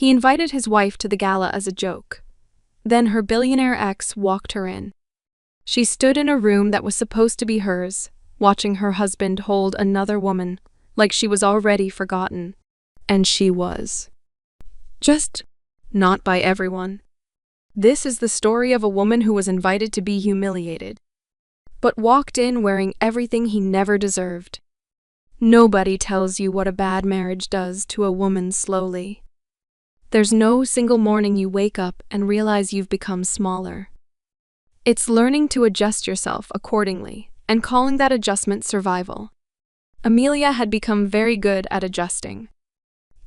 He invited his wife to the gala as a joke. Then her billionaire ex walked her in. She stood in a room that was supposed to be hers, watching her husband hold another woman, like she was already forgotten. And she was. Just not by everyone. This is the story of a woman who was invited to be humiliated, but walked in wearing everything he never deserved. Nobody tells you what a bad marriage does to a woman slowly. There's no single morning you wake up and realize you've become smaller. It's learning to adjust yourself accordingly and calling that adjustment survival. Amelia had become very good at adjusting.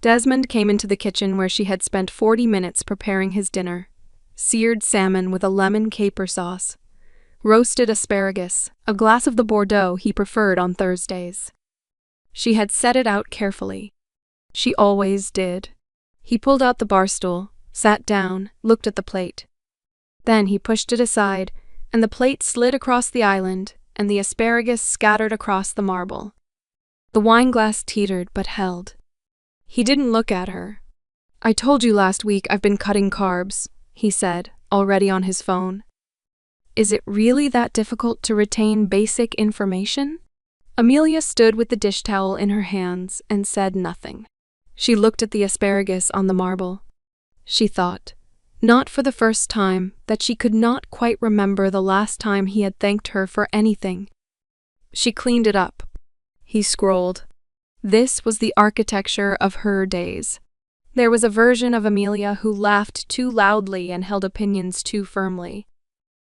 Desmond came into the kitchen where she had spent 40 minutes preparing his dinner. Seared salmon with a lemon caper sauce, roasted asparagus, a glass of the Bordeaux he preferred on Thursdays. She had set it out carefully. She always did. He pulled out the bar stool, sat down, looked at the plate. Then he pushed it aside, and the plate slid across the island, and the asparagus scattered across the marble. The wine glass teetered but held. He didn't look at her. "I told you last week I've been cutting carbs," he said, already on his phone. "Is it really that difficult to retain basic information?" Amelia stood with the dish towel in her hands and said nothing. She looked at the asparagus on the marble. She thought, not for the first time, that she could not quite remember the last time he had thanked her for anything. She cleaned it up. He scrolled. This was the architecture of her days. There was a version of Amelia who laughed too loudly and held opinions too firmly.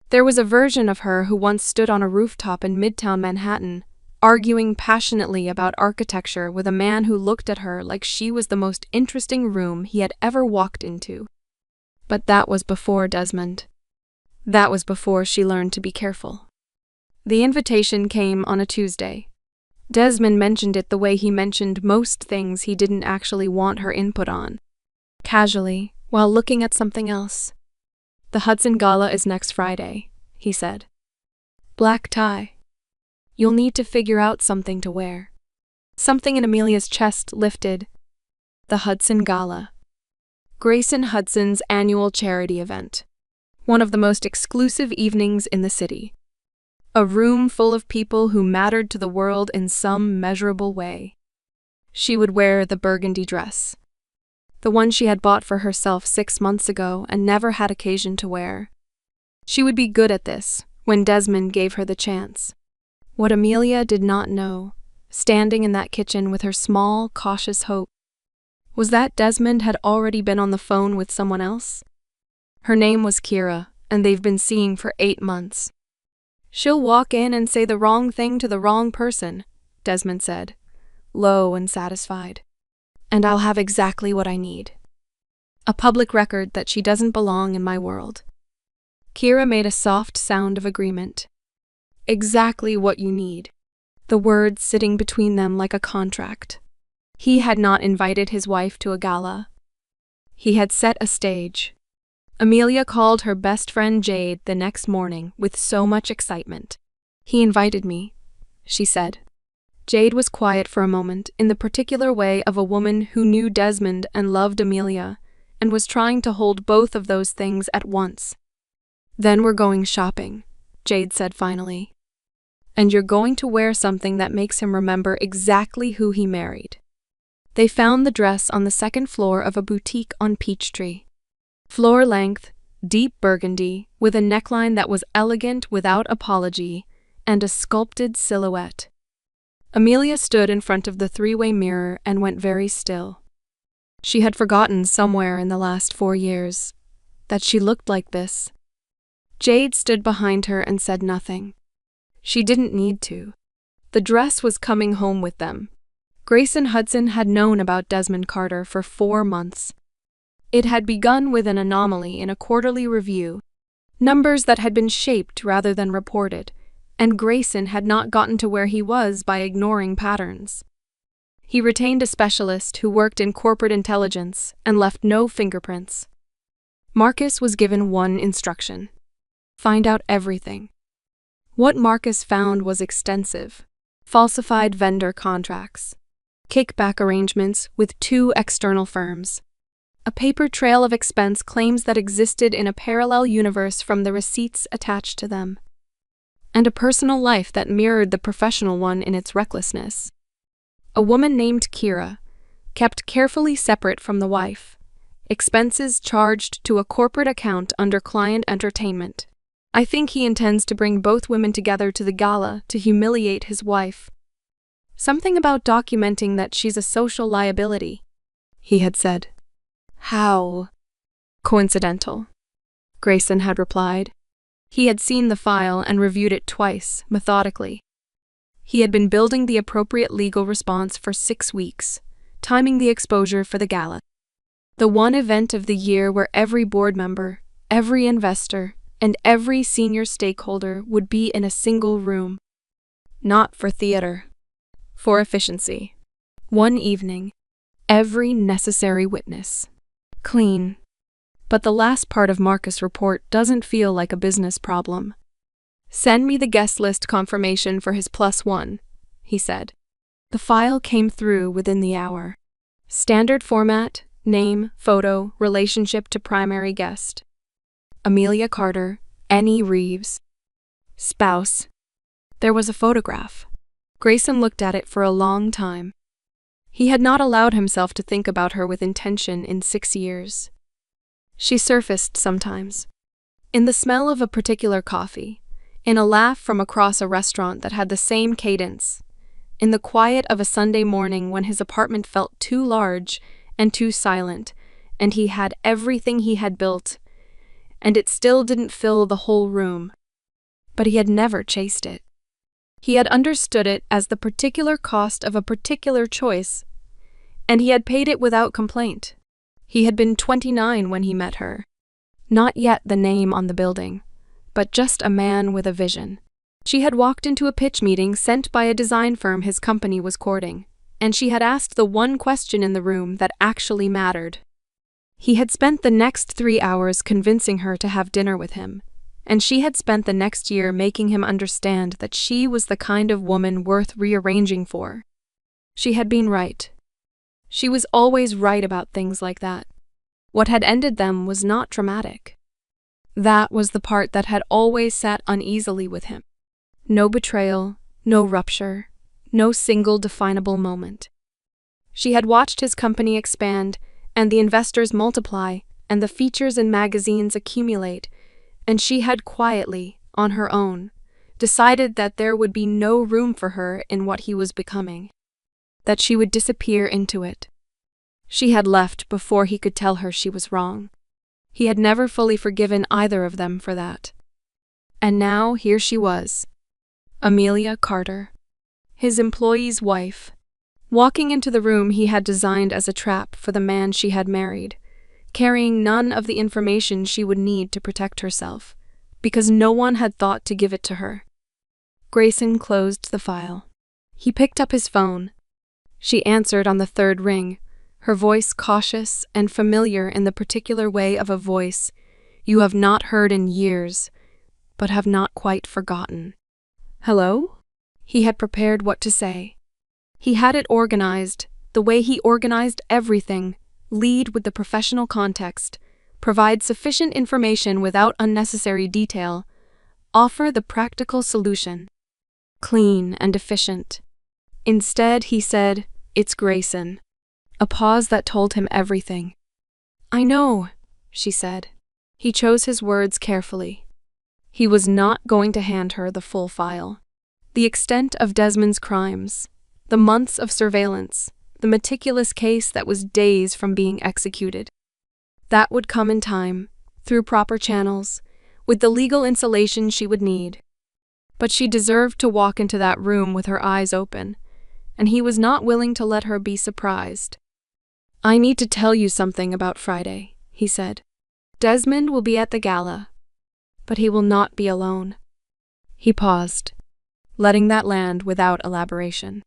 There was a version of her who once stood on a rooftop in Midtown Manhattan, arguing passionately about architecture with a man who looked at her like she was the most interesting room he had ever walked into. But that was before Desmond. That was before she learned to be careful. The invitation came on a Tuesday. Desmond mentioned it the way he mentioned most things he didn't actually want her input on. Casually, while looking at something else. "The Hudson Gala is next Friday," he said. "Black tie. You'll need to figure out something to wear." Something in Amelia's chest lifted. The Hudson Gala. Grayson Hudson's annual charity event. One of the most exclusive evenings in the city. A room full of people who mattered to the world in some measurable way. She would wear the burgundy dress. The one she had bought for herself 6 months ago and never had occasion to wear. She would be good at this when Desmond gave her the chance. What Amelia did not know, standing in that kitchen with her small, cautious hope, was that Desmond had already been on the phone with someone else. Her name was Kira, and they've been seeing for 8 months. "She'll walk in and say the wrong thing to the wrong person," Desmond said, low and satisfied. "And I'll have exactly what I need. A public record that she doesn't belong in my world." Kira made a soft sound of agreement. Exactly what you need. The words sitting between them like a contract. He had not invited his wife to a gala. He had set a stage. Amelia called her best friend Jade the next morning with so much excitement. "He invited me," she said. Jade was quiet for a moment, in the particular way of a woman who knew Desmond and loved Amelia, and was trying to hold both of those things at once. "Then we're going shopping," Jade said finally. "And you're going to wear something that makes him remember exactly who he married." They found the dress on the second floor of a boutique on Peachtree. Floor length, deep burgundy, with a neckline that was elegant without apology, and a sculpted silhouette. Amelia stood in front of the three-way mirror and went very still. She had forgotten somewhere in the last 4 years that she looked like this. Jade stood behind her and said nothing. She didn't need to. The dress was coming home with them. Grayson Hudson had known about Desmond Carter for 4 months. It had begun with an anomaly in a quarterly review, numbers that had been shaped rather than reported, and Grayson had not gotten to where he was by ignoring patterns. He retained a specialist who worked in corporate intelligence and left no fingerprints. Marcus was given one instruction: find out everything. What Marcus found was extensive: falsified vendor contracts, kickback arrangements with 2 external firms, A paper trail of expense claims that existed in a parallel universe from the receipts attached to them, and a personal life that mirrored the professional one in its recklessness. A woman named Kira, kept carefully separate from the wife. Expenses charged to a corporate account under client entertainment. I think he intends to bring both women together to the gala to humiliate his wife. Something about documenting that she's a social liability, he had said. How coincidental, Grayson had replied. He had seen the file and reviewed it twice, methodically. He had been building the appropriate legal response for 6 weeks, timing the exposure for the gala. The one event of the year where every board member, every investor, and every senior stakeholder would be in a single room. Not for theater. For efficiency. One evening, every necessary witness. Clean. But the last part of Marcus' report doesn't feel like a business problem. Send me the guest list confirmation for his +1, he said. The file came through within the hour. Standard format, name, photo, relationship to primary guest. Amelia Carter, N.E. Reeves. Spouse. There was a photograph. Grayson looked at it for a long time. He had not allowed himself to think about her with intention in 6 years. She surfaced sometimes. In the smell of a particular coffee, in a laugh from across a restaurant that had the same cadence, in the quiet of a Sunday morning when his apartment felt too large and too silent, and he had everything he had built, and it still didn't fill the whole room. But he had never chased it. He had understood it as the particular cost of a particular choice, and he had paid it without complaint. He had been 29 when he met her. Not yet the name on the building, but just a man with a vision. She had walked into a pitch meeting sent by a design firm his company was courting, and she had asked the one question in the room that actually mattered. He had spent the next 3 hours convincing her to have dinner with him, and she had spent the next year making him understand that she was the kind of woman worth rearranging for. She had been right. She was always right about things like that. What had ended them was not traumatic. That was the part that had always sat uneasily with him. No betrayal, no rupture, no single definable moment. She had watched his company expand, and the investors multiply, and the features in magazines accumulate, and she had quietly, on her own, decided that there would be no room for her in what he was becoming, that she would disappear into it. She had left before he could tell her she was wrong. He had never fully forgiven either of them for that. And now here she was, Amelia Carter, his employee's wife, walking into the room he had designed as a trap for the man she had married, carrying none of the information she would need to protect herself, because no one had thought to give it to her. Grayson closed the file. He picked up his phone. She answered on the 3rd ring, her voice cautious and familiar in the particular way of a voice you have not heard in years, but have not quite forgotten. Hello? He had prepared what to say. He had it organized, the way he organized everything: lead with the professional context, provide sufficient information without unnecessary detail, offer the practical solution. Clean and efficient. Instead, he said, "It's Grayson." A pause that told him everything. "I know," she said. He chose his words carefully. He was not going to hand her the full file. The extent of Desmond's crimes, the months of surveillance, the meticulous case that was days from being executed. That would come in time, through proper channels, with the legal insulation she would need. But she deserved to walk into that room with her eyes open, and he was not willing to let her be surprised. "I need to tell you something about Friday," he said. "Desmond will be at the gala, but he will not be alone." He paused, letting that land without elaboration.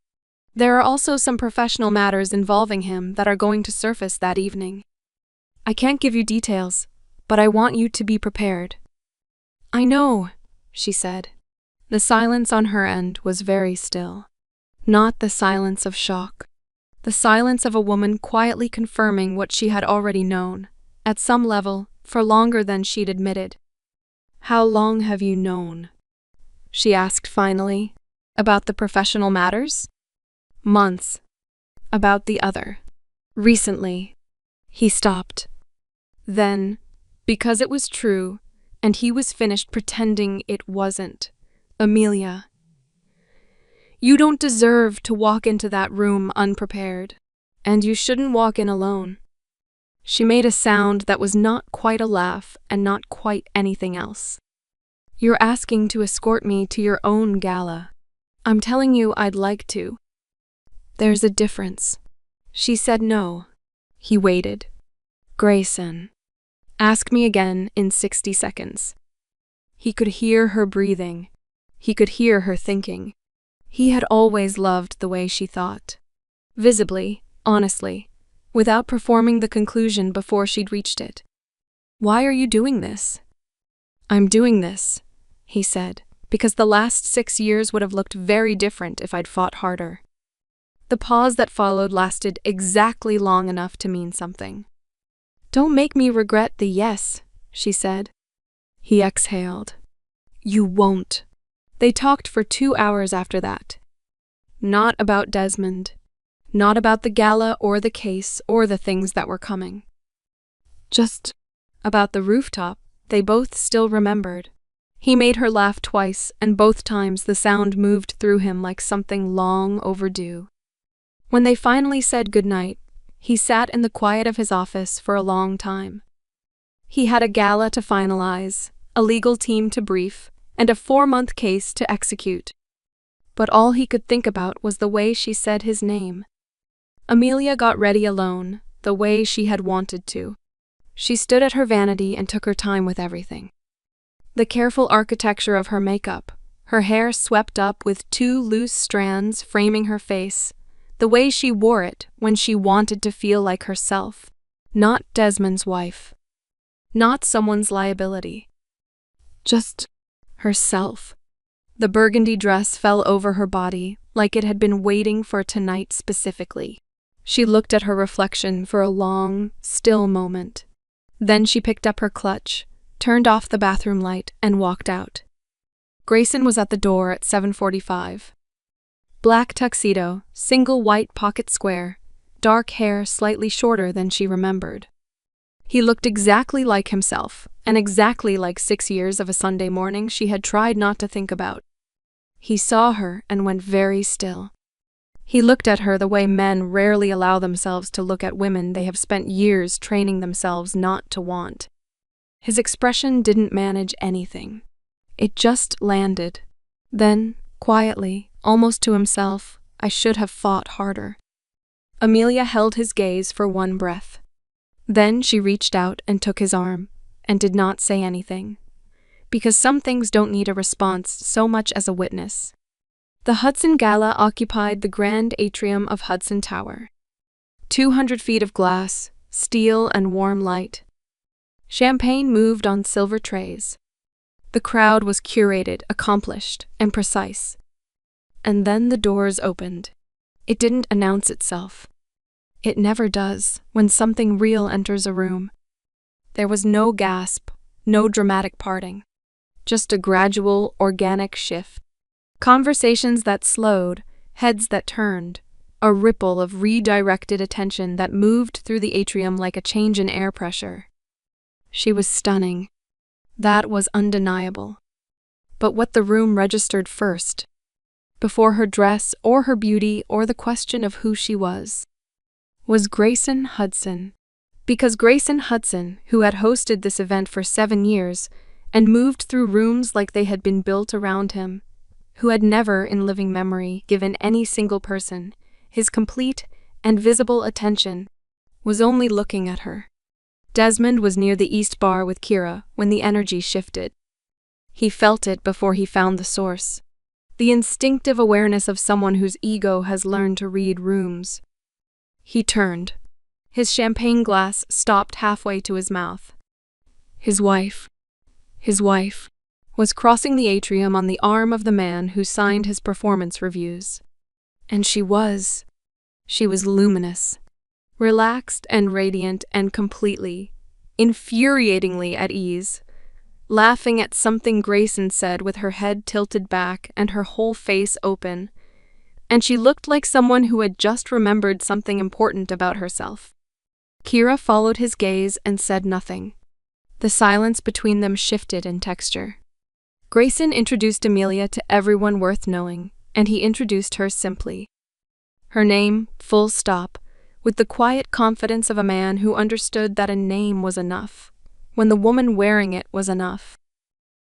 "There are also some professional matters involving him that are going to surface that evening. I can't give you details, but I want you to be prepared." "I know," she said. The silence on her end was very still. Not the silence of shock. The silence of a woman quietly confirming what she had already known, at some level, for longer than she'd admitted. "How long have you known?" she asked finally. "About the professional matters?" "Months." "About the other?" "Recently." He stopped. Then, because it was true, and he was finished pretending it wasn't, "Amelia, you don't deserve to walk into that room unprepared, and you shouldn't walk in alone." She made a sound that was not quite a laugh and not quite anything else. "You're asking to escort me to your own gala. I'm telling you I'd like to. There's a difference." She said no. He waited. "Grayson, ask me again in 60 seconds. He could hear her breathing. He could hear her thinking. He had always loved the way she thought. Visibly, honestly, without performing the conclusion before she'd reached it. "Why are you doing this?" "I'm doing this," he said, "because the last 6 years would have looked very different if I'd fought harder." The pause that followed lasted exactly long enough to mean something. "Don't make me regret the yes," she said. He exhaled. "You won't." They talked for 2 hours after that. Not about Desmond. Not about the gala or the case or the things that were coming. Just about the rooftop they both still remembered. He made her laugh twice, and both times the sound moved through him like something long overdue. When they finally said goodnight, he sat in the quiet of his office for a long time. He had a gala to finalize, a legal team to brief, and a 4-month case to execute. But all he could think about was the way she said his name. Amelia got ready alone, the way she had wanted to. She stood at her vanity and took her time with everything. The careful architecture of her makeup, her hair swept up with 2 loose strands framing her face, the way she wore it when she wanted to feel like herself, not Desmond's wife, not someone's liability, just herself. The burgundy dress fell over her body like it had been waiting for tonight specifically. She looked at her reflection for a long, still moment. Then she picked up her clutch, turned off the bathroom light, and walked out. Grayson was at the door at 7:45. Black tuxedo, single white pocket square, dark hair slightly shorter than she remembered. He looked exactly like himself, and exactly like 6 years of a Sunday morning she had tried not to think about. He saw her and went very still. He looked at her the way men rarely allow themselves to look at women they have spent years training themselves not to want. His expression didn't manage anything. It just landed. Then, quietly, almost to himself, "I should have fought harder." Amelia held his gaze for one breath. Then she reached out and took his arm, and did not say anything. Because some things don't need a response so much as a witness. The Hudson Gala occupied the grand atrium of Hudson Tower. 200 feet of glass, steel and warm light. Champagne moved on silver trays. The crowd was curated, accomplished, and precise. And then the doors opened. It didn't announce itself. It never does when something real enters a room. There was no gasp, no dramatic parting. Just a gradual, organic shift. Conversations that slowed, heads that turned, a ripple of redirected attention that moved through the atrium like a change in air pressure. She was stunning. That was undeniable. But what the room registered first, before her dress or her beauty or the question of who she was Grayson Hudson. Because Grayson Hudson, who had hosted this event for 7 years and moved through rooms like they had been built around him, who had never, in living memory, given any single person his complete and visible attention, was only looking at her. Desmond was near the East Bar with Kira when the energy shifted. He felt it before he found the source. The instinctive awareness of someone whose ego has learned to read rooms. He turned. His champagne glass stopped halfway to his mouth. His wife, was crossing the atrium on the arm of the man who signed his performance reviews. And she was She was luminous, relaxed and radiant and completely, infuriatingly at ease, laughing at something Grayson said with her head tilted back and her whole face open, and she looked like someone who had just remembered something important about herself. Kira followed his gaze and said nothing. The silence between them shifted in texture. Grayson introduced Amelia to everyone worth knowing, and he introduced her simply. Her name, full stop, with the quiet confidence of a man who understood that a name was enough, when the woman wearing it was enough.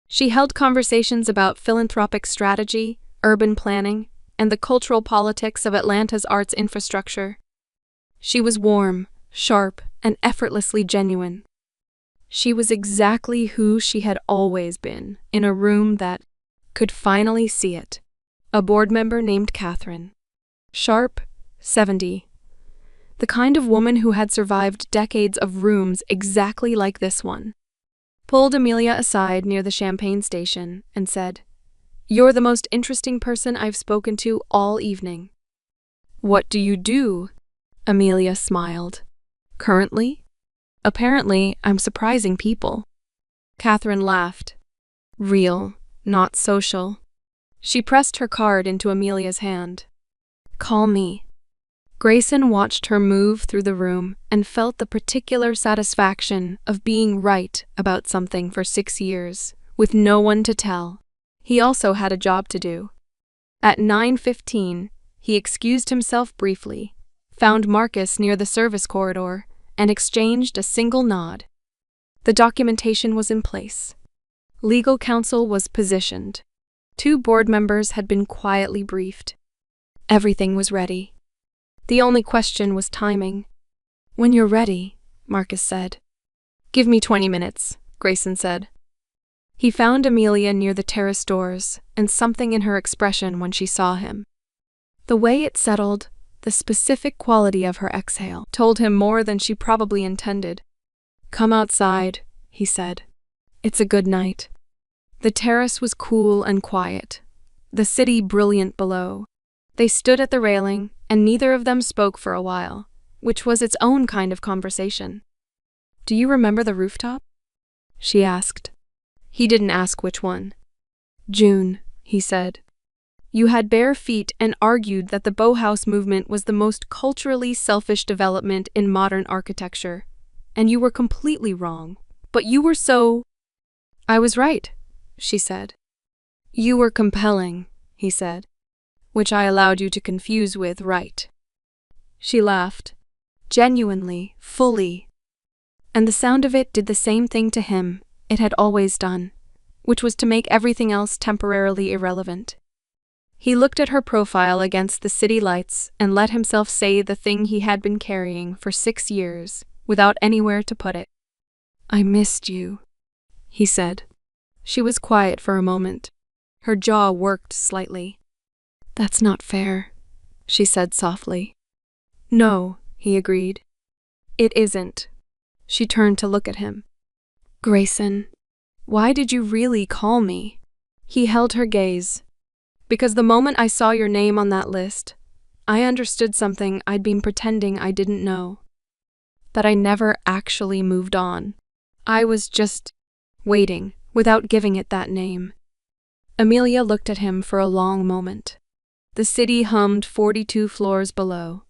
She held conversations about philanthropic strategy, urban planning, and the cultural politics of Atlanta's arts infrastructure. She was warm, sharp, and effortlessly genuine. She was exactly who she had always been, in a room that could finally see it. A board member named Catherine. Sharp, 70. The kind of woman who had survived decades of rooms exactly like this one. Pulled Amelia aside near the champagne station and said, "You're the most interesting person I've spoken to all evening." "What do you do?" Amelia smiled. "Currently? Apparently, I'm surprising people." Catherine laughed. "Real, not social." She pressed her card into Amelia's hand. "Call me." Grayson watched her move through the room and felt the particular satisfaction of being right about something for 6 years, with no one to tell. He also had a job to do. At 9:15, he excused himself briefly, found Marcus near the service corridor, and exchanged a single nod. The documentation was in place. Legal counsel was positioned. 2 board members had been quietly briefed. Everything was ready. The only question was timing. "When you're ready," Marcus said. "Give me 20 minutes, Grayson said. He found Amelia near the terrace doors, and something in her expression when she saw him. The way it settled, the specific quality of her exhale, told him more than she probably intended. "Come outside," he said. "It's a good night." The terrace was cool and quiet, the city brilliant below. They stood at the railing, and neither of them spoke for a while, which was its own kind of conversation. "Do you remember the rooftop?" she asked. He didn't ask which one. "June," he said. "You had bare feet and argued that the Bauhaus movement was the most culturally selfish development in modern architecture, and you were completely wrong, but you were so—" "I was right," she said. "You were compelling," he said, "which I allowed you to confuse with right." She laughed, genuinely, fully. And the sound of it did the same thing to him it had always done, which was to make everything else temporarily irrelevant. He looked at her profile against the city lights and let himself say the thing he had been carrying for 6 years, without anywhere to put it. "I missed you," he said. She was quiet for a moment. Her jaw worked slightly. "That's not fair," she said softly. "No," he agreed. "It isn't." She turned to look at him. "Grayson, why did you really call me?" He held her gaze. "Because the moment I saw your name on that list, I understood something I'd been pretending I didn't know. That I never actually moved on. I was just waiting, without giving it that name." Amelia looked at him for a long moment. The city hummed 42 floors below.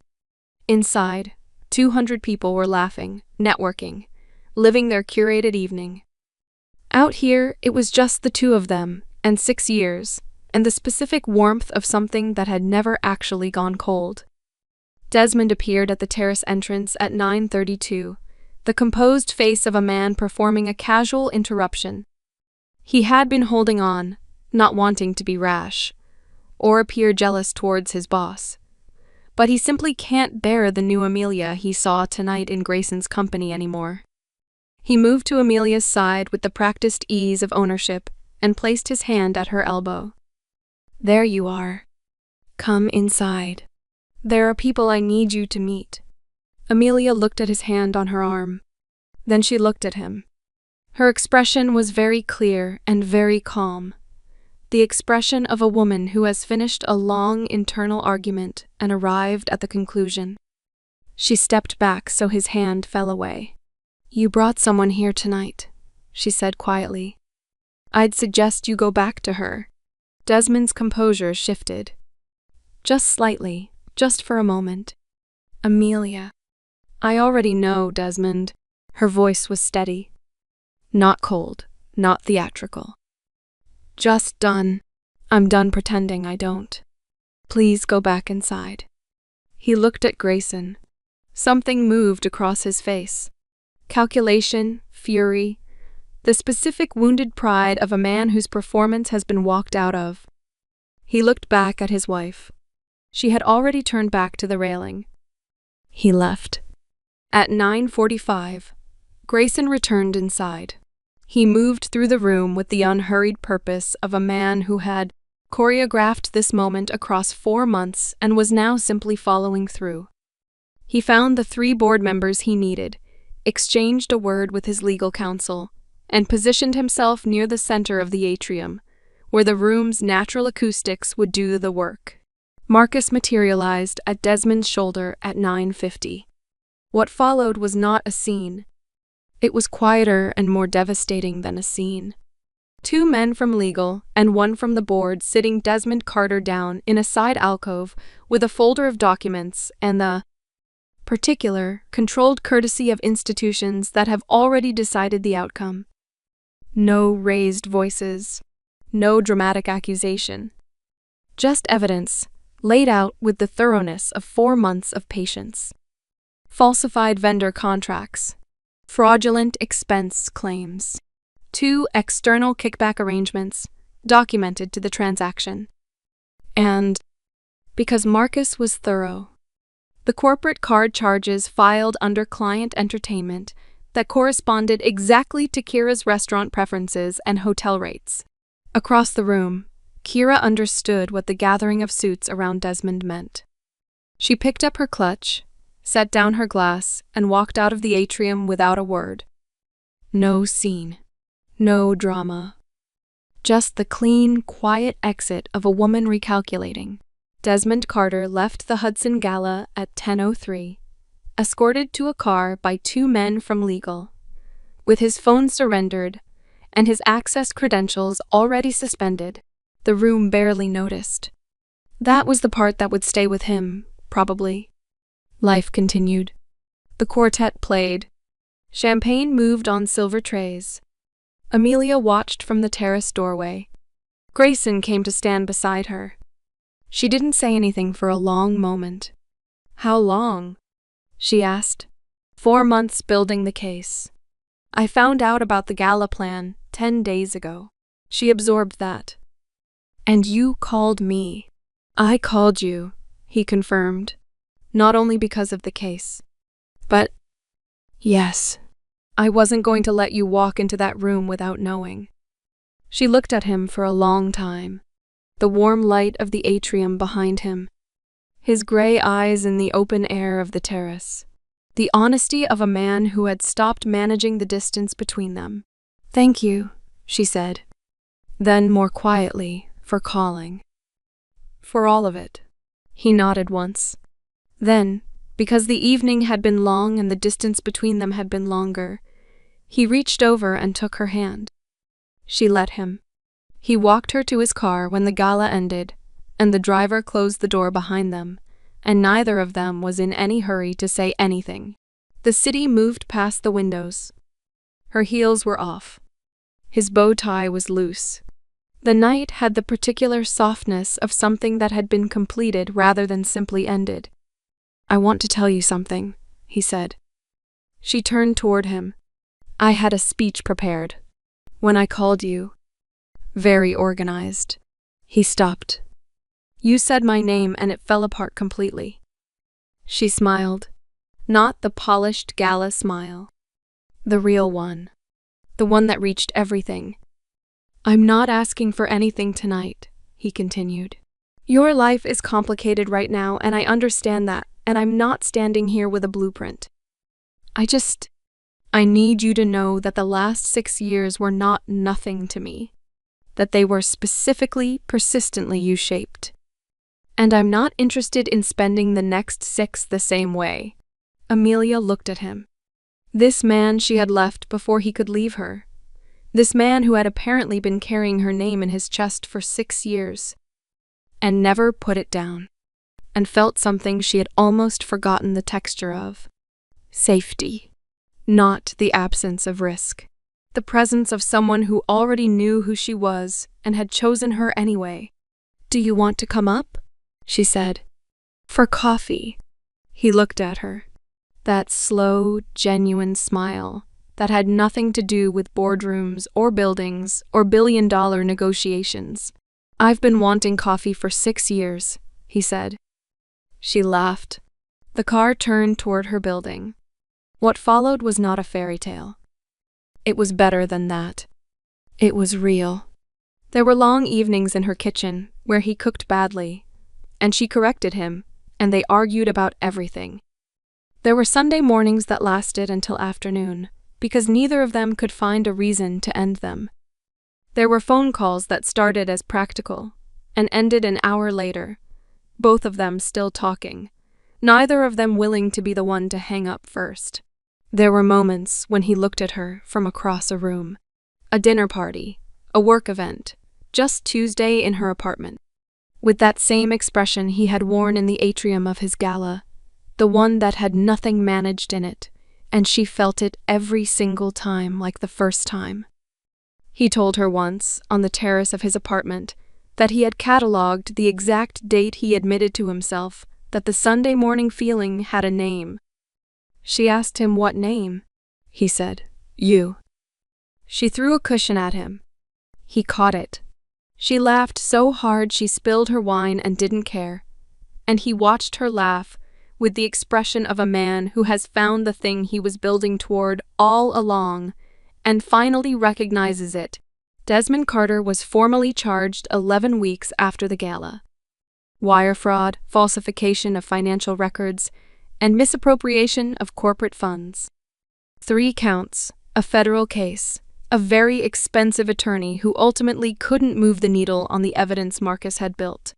Inside, 200 people were laughing, networking, living their curated evening. Out here, it was just the 2 of them, and 6 years, and the specific warmth of something that had never actually gone cold. Desmond appeared at the terrace entrance at 9:32, the composed face of a man performing a casual interruption. He had been holding on, not wanting to be rash, or appear jealous towards his boss. But he simply can't bear the new Amelia he saw tonight in Grayson's company anymore. He moved to Amelia's side with the practiced ease of ownership and placed his hand at her elbow. "There you are. Come inside. There are people I need you to meet." Amelia looked at his hand on her arm. Then she looked at him. Her expression was very clear and very calm. the expression of a woman who has finished a long internal argument and arrived at the conclusion. She stepped back so his hand fell away. "You brought someone here tonight," she said quietly. "I'd suggest you go back to her." Desmond's composure shifted. Just slightly, just for a moment. "Amelia." "I already know, Desmond." Her voice was steady. Not cold, not theatrical. "Just done. I'm done pretending I don't. Please go back inside." He looked at Grayson. Something moved across his face. Calculation, fury, the specific wounded pride of a man whose performance has been walked out of. He looked back at his wife. She had already turned back to the railing. He left. At 9:45, Grayson returned inside. He moved through the room with the unhurried purpose of a man who had choreographed this moment across 4 months and was now simply following through. He found the 3 board members he needed, exchanged a word with his legal counsel, and positioned himself near the center of the atrium, where the room's natural acoustics would do the work. Marcus materialized at Desmond's shoulder at 9:50. What followed was not a scene. It was quieter and more devastating than a scene. 2 men from legal and 1 from the board sitting Desmond Carter down in a side alcove with a folder of documents and the particular, controlled courtesy of institutions that have already decided the outcome. No raised voices, no dramatic accusation. Just evidence, laid out with the thoroughness of 4 months of patience. Falsified vendor contracts. Fraudulent expense claims. 2 external kickback arrangements, documented to the transaction. And, because Marcus was thorough, the corporate card charges filed under client entertainment that corresponded exactly to Kira's restaurant preferences and hotel rates. Across the room, Kira understood what the gathering of suits around Desmond meant. She picked up her clutch, set down her glass, and walked out of the atrium without a word. No scene. No drama. Just the clean, quiet exit of a woman recalculating. Desmond Carter left the Hudson Gala at 10:03, escorted to a car by 2 men from legal. With his phone surrendered and his access credentials already suspended, the room barely noticed. That was the part that would stay with him, probably. Life continued. The quartet played. Champagne moved on silver trays. Amelia watched from the terrace doorway. Grayson came to stand beside her. She didn't say anything for a long moment. "How long?" she asked. 4 months building the case. "I found out about the gala plan 10 days ago." She absorbed that. "And you called me." "I called you," he confirmed. "Not only because of the case, but yes, I wasn't going to let you walk into that room without knowing." She looked at him for a long time, the warm light of the atrium behind him, his gray eyes in the open air of the terrace, the honesty of a man who had stopped managing the distance between them. "Thank you," she said. Then more quietly, for calling. "For all of it." He nodded once. Then, because the evening had been long and the distance between them had been longer, he reached over and took her hand. She let him. He walked her to his car when the gala ended, and the driver closed the door behind them, and neither of them was in any hurry to say anything. The city moved past the windows. Her heels were off. His bow tie was loose. The night had the particular softness of something that had been completed rather than simply ended. "I want to tell you something," he said. She turned toward him. "I had a speech prepared. When I called you, very organized." He stopped. "You said my name and it fell apart completely." She smiled. Not the polished gala smile. The real one. The one that reached everything. "I'm not asking for anything tonight," he continued. "Your life is complicated right now and I understand that, and I'm not standing here with a blueprint. I need you to know that the last 6 years were not nothing to me. that they were specifically, persistently U-shaped. And I'm not interested in spending the next 6 the same way. Amelia looked at him. This man she had left before he could leave her. This man who had apparently been carrying her name in his chest for 6 years. And never put it down. And felt something she had almost forgotten the texture of. Safety. Not the absence of risk. The presence of someone who already knew who she was and had chosen her anyway. "Do you want to come up?" she said. "For coffee." He looked at her. That slow, genuine smile that had nothing to do with boardrooms or buildings or billion-dollar negotiations. "I've been wanting coffee for 6 years," he said. She laughed. The car turned toward her building. What followed was not a fairy tale. It was better than that. It was real. There were long evenings in her kitchen where he cooked badly, and she corrected him, and they argued about everything. There were Sunday mornings that lasted until afternoon, because neither of them could find a reason to end them. There were phone calls that started as practical and ended an hour later, both of them still talking, neither of them willing to be the one to hang up first. There were moments when he looked at her from across a room. A dinner party, a work event, just Tuesday in her apartment. With that same expression he had worn in the atrium of his gala, the one that had nothing managed in it, and she felt it every single time like the first time. He told her once, on the terrace of his apartment, that he had catalogued the exact date he admitted to himself that the Sunday morning feeling had a name. She asked him what name. He said, "You." She threw a cushion at him. He caught it. She laughed so hard she spilled her wine and didn't care. And he watched her laugh with the expression of a man who has found the thing he was building toward all along and finally recognizes it. Desmond Carter was formally charged 11 weeks after the gala. Wire fraud, falsification of financial records, and misappropriation of corporate funds. 3 counts, a federal case, a very expensive attorney who ultimately couldn't move the needle on the evidence Marcus had built.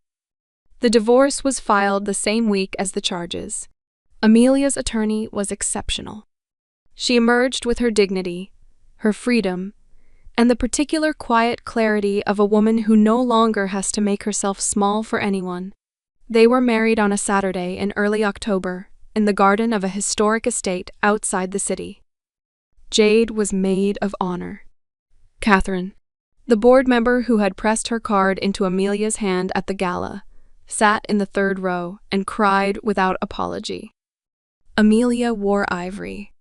The divorce was filed the same week as the charges. Amelia's attorney was exceptional. She emerged with her dignity, her freedom, and the particular quiet clarity of a woman who no longer has to make herself small for anyone. They were married on a Saturday in early October, in the garden of a historic estate outside the city. Jade was maid of honor. Catherine, the board member who had pressed her card into Amelia's hand at the gala, sat in the 3rd row and cried without apology. Amelia wore ivory.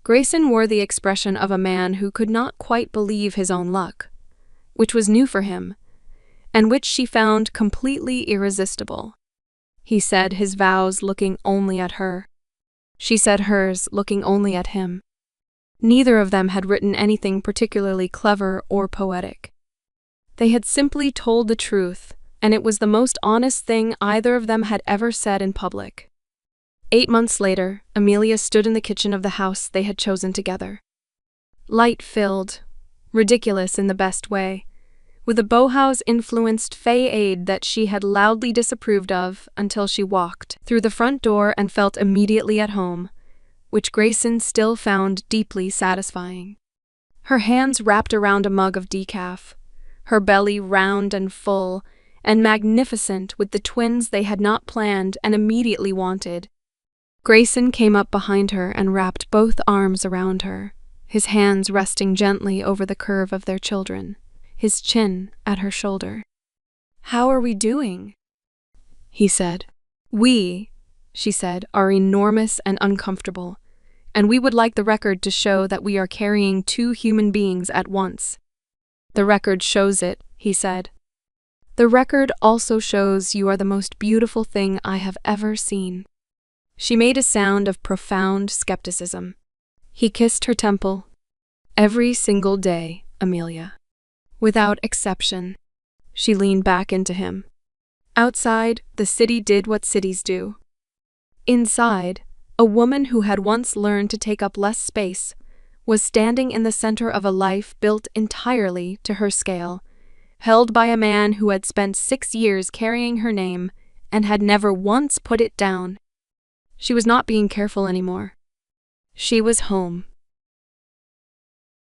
Grayson wore the expression of a man who could not quite believe his own luck, which was new for him, and which she found completely irresistible. He said his vows looking only at her. She said hers looking only at him. Neither of them had written anything particularly clever or poetic. They had simply told the truth, and it was the most honest thing either of them had ever said in public. 8 months later, Amelia stood in the kitchen of the house they had chosen together. Light-filled, ridiculous in the best way, with a Bauhaus-influenced fade that she had loudly disapproved of until she walked through the front door and felt immediately at home, which Grayson still found deeply satisfying. Her hands wrapped around a mug of decaf, her belly round and full, and magnificent with the twins they had not planned and immediately wanted. Grayson came up behind her and wrapped both arms around her, his hands resting gently over the curve of their children, his chin at her shoulder. "How are we doing?" he said. "We," she said, "are enormous and uncomfortable, and we would like the record to show that we are carrying 2 human beings at once." "The record shows it," he said. "The record also shows you are the most beautiful thing I have ever seen." She made a sound of profound skepticism. He kissed her temple. "Every single day, Amelia. Without exception." She leaned back into him. Outside, the city did what cities do. Inside, a woman who had once learned to take up less space was standing in the center of a life built entirely to her scale, held by a man who had spent 6 years carrying her name and had never once put it down. She was not being careful anymore. She was home.